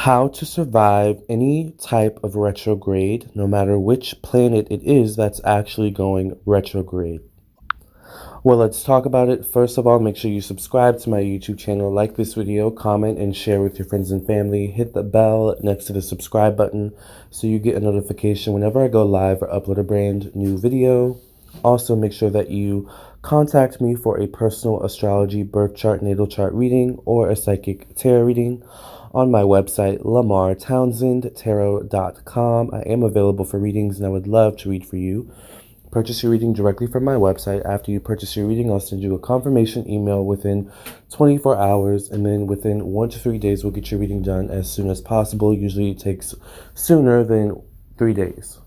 How to survive any type of retrograde, no matter which planet it is that's actually going retrograde. Well, let's talk about it. First of all, make sure you subscribe to my YouTube channel, like this video, comment, and share with your friends and family. Hit the bell next to the subscribe button so you get a notification whenever I go live or upload a brand new video. Also, make sure that you contact me for a personal astrology, birth chart, natal chart reading, or a psychic tarot reading on my website, Lamarr, townsendtarot.com. I am available for readings and I would love to read for you. Purchase your reading directly from my website. After you purchase your reading, I'll send you a confirmation email within 24 hours, and then within 1 to 3 days, we'll get your reading done as soon as possible. Usually it takes sooner than 3 days.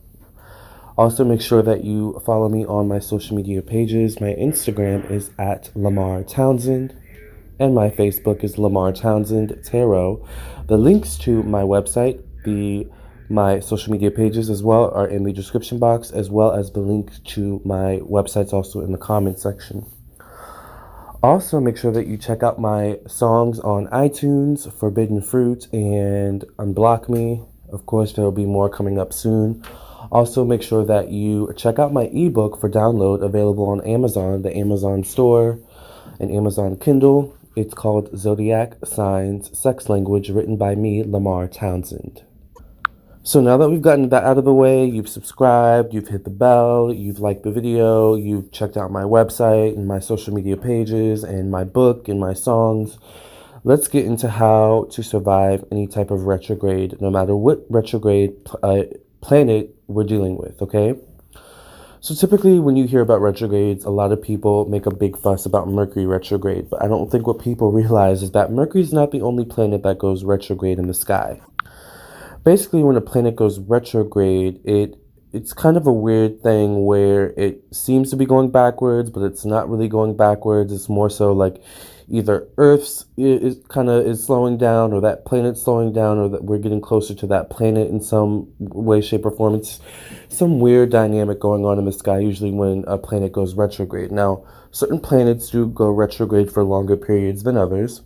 Also, make sure that you follow me on my social media pages. My Instagram is at Lamarr Townsend, and my Facebook is Lamarr Townsend Tarot. The links to my website, my social media pages as well, are in the description box, as well as the link to my websites also in the comment section. Also, make sure that you check out my songs on iTunes, Forbidden Fruit and Unblock Me. Of course, there will be more coming up soon. Also, make sure that you check out my ebook for download, available on Amazon, the Amazon store, and Amazon Kindle. It's called Zodiac Signs, Sex Language, written by me, Lamarr Townsend. So now that we've gotten that out of the way, you've subscribed, you've hit the bell, you've liked the video, you've checked out my website and my social media pages and my book and my songs, let's get into how to survive any type of retrograde, no matter what retrograde planet we're dealing with, okay? So typically when you hear about retrogrades, a lot of people make a big fuss about Mercury retrograde, but I don't think what people realize is that Mercury is not the only planet that goes retrograde in the sky. Basically, when a planet goes retrograde, it's kind of a weird thing where it seems to be going backwards, but it's not really going backwards. It's more so like either Earth's is slowing down, or that planet's slowing down, or that we're getting closer to that planet in some way, shape, or form. It's some weird dynamic going on in the sky, usually when a planet goes retrograde. Now, certain planets do go retrograde for longer periods than others.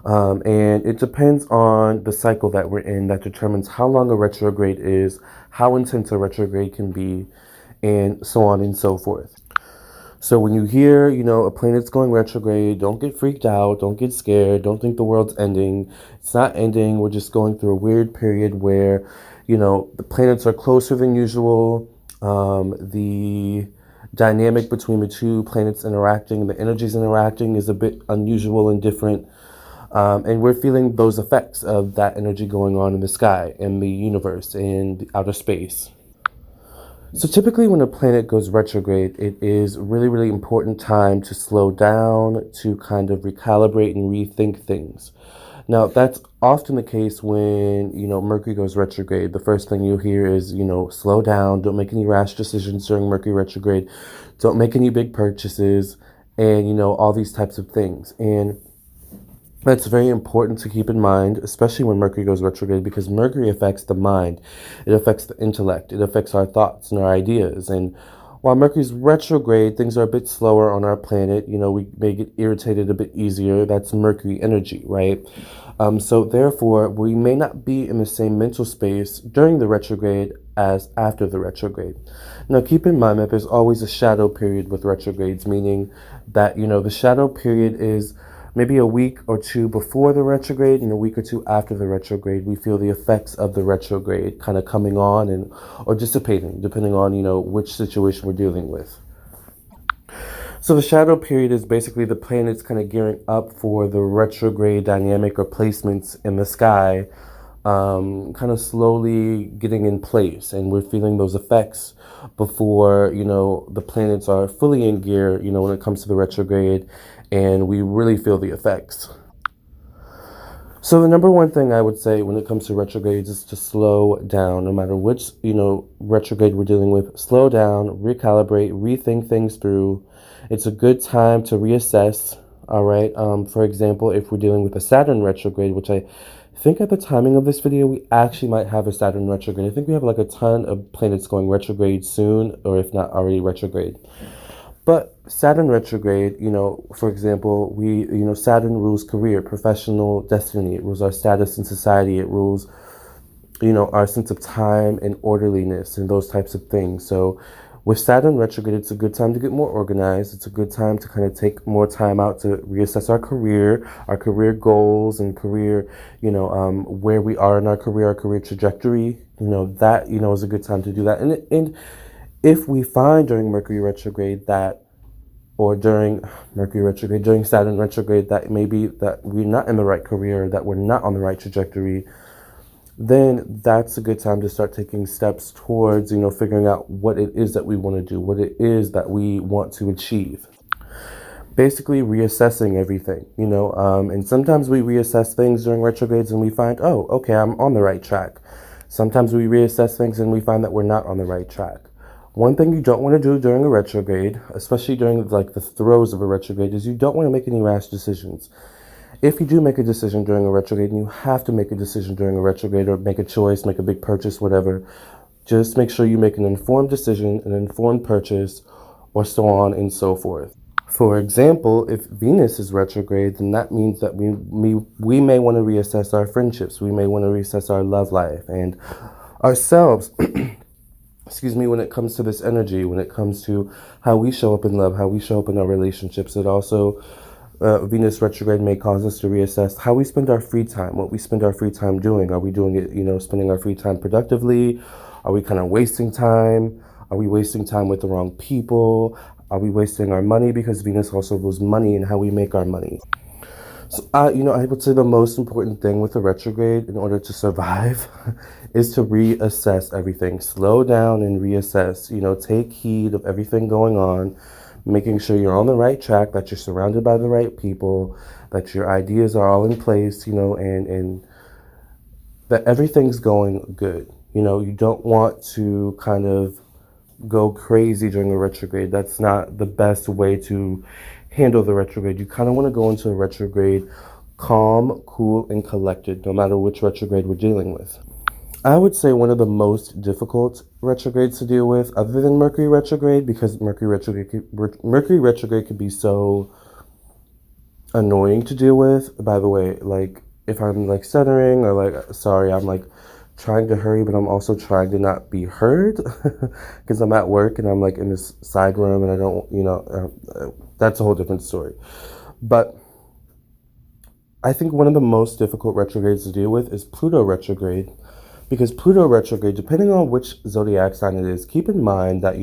And it depends on the cycle that we're in that determines how long a retrograde is, how intense a retrograde can be, and so on and so forth. So when you hear, a planet's going retrograde, don't get freaked out, don't get scared, don't think the world's ending. It's not ending. We're just going through a weird period where, the planets are closer than usual. The dynamic between the two planets interacting, the energies interacting, is a bit unusual and different. And we're feeling those effects of that energy going on in the sky, in the universe, in the outer space. So typically when a planet goes retrograde, it is really, really important time to slow down, to kind of recalibrate and rethink things. Now, that's often the case when, Mercury goes retrograde. The first thing you'll hear is, slow down, don't make any rash decisions during Mercury retrograde, don't make any big purchases, and, all these types of things. And that's very important to keep in mind, especially when Mercury goes retrograde, because Mercury affects the mind. It affects the intellect. It affects our thoughts and our ideas. And while Mercury's retrograde, things are a bit slower on our planet. We may get irritated a bit easier. That's Mercury energy, right? So therefore, we may not be in the same mental space during the retrograde as after the retrograde. Now, keep in mind that there's always a shadow period with retrogrades, meaning that, the shadow period is maybe a week or two before the retrograde and a week or two after the retrograde. We feel the effects of the retrograde kind of coming on or dissipating, depending on, which situation we're dealing with. So the shadow period is basically the planets kind of gearing up for the retrograde dynamic or placements in the sky, kind of slowly getting in place. And we're feeling those effects before, the planets are fully in gear, when it comes to the retrograde, and we really feel the effects. So the number one thing I would say when it comes to retrogrades is to slow down. No matter which, retrograde we're dealing with, slow down, recalibrate, rethink things through. It's a good time to reassess, all right? For example, if we're dealing with a Saturn retrograde, which I think at the timing of this video, we actually might have a Saturn retrograde. I think we have like a ton of planets going retrograde soon, or if not already retrograde. But Saturn retrograde, for example, Saturn rules career, professional destiny. It rules our status in society. It rules, our sense of time and orderliness and those types of things. So with Saturn retrograde, it's a good time to get more organized. It's a good time to kind of take more time out to reassess our career goals and career, where we are in our career trajectory. That, is a good time to do that. And if we find during Mercury retrograde during Saturn retrograde, that maybe that we're not in the right career, that we're not on the right trajectory, then that's a good time to start taking steps towards, figuring out what it is that we want to do, what it is that we want to achieve. Basically reassessing everything, and sometimes we reassess things during retrogrades and we find, oh, okay, I'm on the right track. Sometimes we reassess things and we find that we're not on the right track. One thing you don't want to do during a retrograde, especially during the throes of a retrograde, is you don't want to make any rash decisions. If you do make a decision during a retrograde, and you have to make a decision during a retrograde or make a choice, make a big purchase, whatever, just make sure you make an informed decision, an informed purchase, or so on and so forth. For example, if Venus is retrograde, then that means that we may want to reassess our friendships. We may want to reassess our love life and ourselves. When it comes to this energy, when it comes to how we show up in love, how we show up in our relationships. It also, Venus retrograde may cause us to reassess how we spend our free time, what we spend our free time doing. Are we doing it, spending our free time productively? Are we kind of wasting time? Are we wasting time with the wrong people? Are we wasting our money? Because Venus also rules money and how we make our money. So, I would say the most important thing with a retrograde in order to survive is to reassess everything. Slow down and reassess, take heed of everything going on, making sure you're on the right track, that you're surrounded by the right people, that your ideas are all in place, and that everything's going good. You don't want to kind of go crazy during a retrograde. That's not the best way to handle the retrograde. You kind of want to go into a retrograde calm, cool, and collected, no matter which retrograde we're dealing with. I would say one of the most difficult retrogrades to deal with, other than Mercury retrograde, because Mercury retrograde could be so annoying to deal with. By the way, if I'm stuttering or sorry, I'm trying to hurry, but I'm also trying to not be heard because I'm at work and I'm in this side room and I don't, that's a whole different story. But I think one of the most difficult retrogrades to deal with is Pluto retrograde, because Pluto retrograde, depending on which zodiac sign it is, keep in mind that,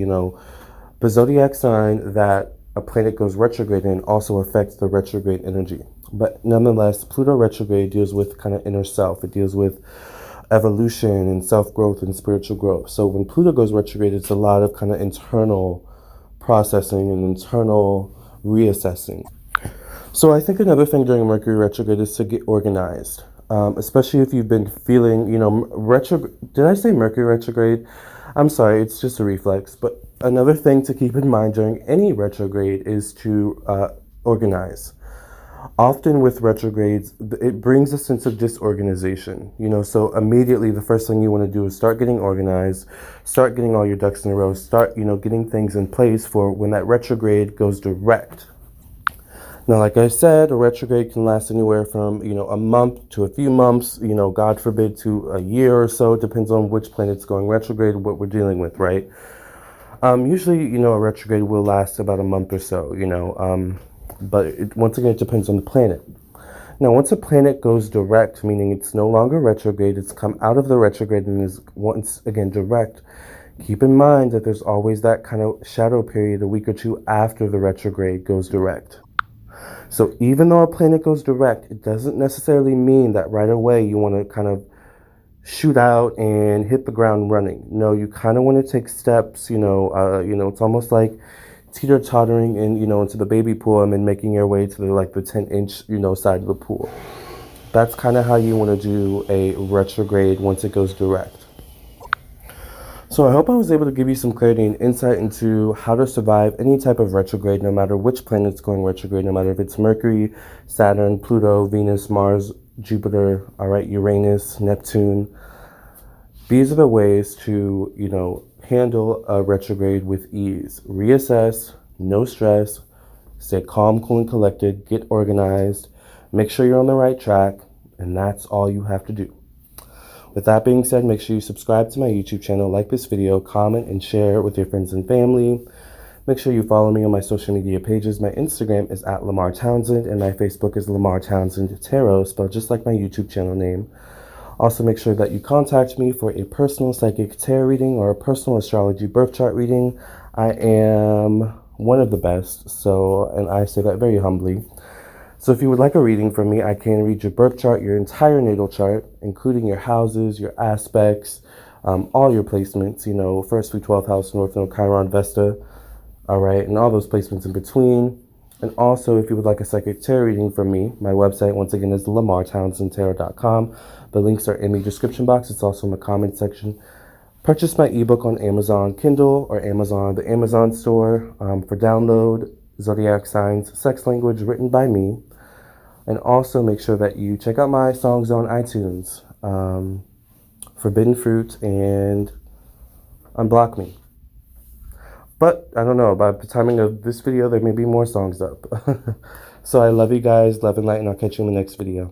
the zodiac sign that a planet goes retrograde in also affects the retrograde energy. But nonetheless, Pluto retrograde deals with kind of inner self. It deals with evolution and self-growth and spiritual growth. So when Pluto goes retrograde, it's a lot of kind of internal processing and internal reassessing. So I think another thing during Mercury retrograde is to get organized, especially if you've been feeling, did I say Mercury retrograde? I'm sorry, it's just a reflex. But another thing to keep in mind during any retrograde is to organize. Often with retrogrades, it brings a sense of disorganization, so immediately the first thing you want to do is start getting organized, start getting all your ducks in a row, start, getting things in place for when that retrograde goes direct. Now, like I said, a retrograde can last anywhere from, a month to a few months, God forbid, to a year or so. It depends on which planet's going retrograde, what we're dealing with, right? Usually, a retrograde will last about a month or so, but once again, it depends on the planet. Now, once a planet goes direct, meaning it's no longer retrograde, it's come out of the retrograde and is once again direct, keep in mind that there's always that kind of shadow period a week or two after the retrograde goes direct. So even though a planet goes direct, it doesn't necessarily mean that right away you want to kind of shoot out and hit the ground running. No, you kind of want to take steps, it's almost like teeter-tottering into the baby pool and then making your way to the 10-inch, side of the pool. That's kind of how you want to do a retrograde once it goes direct. So I hope I was able to give you some clarity and insight into how to survive any type of retrograde, no matter which planet's going retrograde, no matter if it's Mercury, Saturn, Pluto, Venus, Mars, Jupiter, Uranus, Neptune. These are the ways to, handle a retrograde with ease. Reassess, no stress. Stay calm, cool, and collected. Get organized. Make sure you're on the right track. And that's all you have to do. With that being said, make sure you subscribe to my YouTube channel, like this video, comment, and share with your friends and family. Make sure you follow me on my social media pages. My Instagram is at Lamarr Townsend, and my Facebook is Lamarr Townsend Tarot, spelled just like my YouTube channel name. Also, make sure that you contact me for a personal psychic tarot reading or a personal astrology birth chart reading. I am one of the best, and I say that very humbly. So if you would like a reading from me, I can read your birth chart, your entire natal chart, including your houses, your aspects, all your placements, 1st through 12th house, North Node, Chiron, Vesta, all right, and all those placements in between. And also, if you would like a psychic tarot reading from me, my website, once again, is lamarrtownsendtarot.com. The links are in the description box. It's also in the comment section. Purchase my ebook on Amazon Kindle or the Amazon store for download, Zodiac Signs, Sex Language, written by me. And also make sure that you check out my songs on iTunes, Forbidden Fruit and Unblock Me. But I don't know, by the timing of this video, there may be more songs up. So I love you guys, love and light, and I'll catch you in the next video.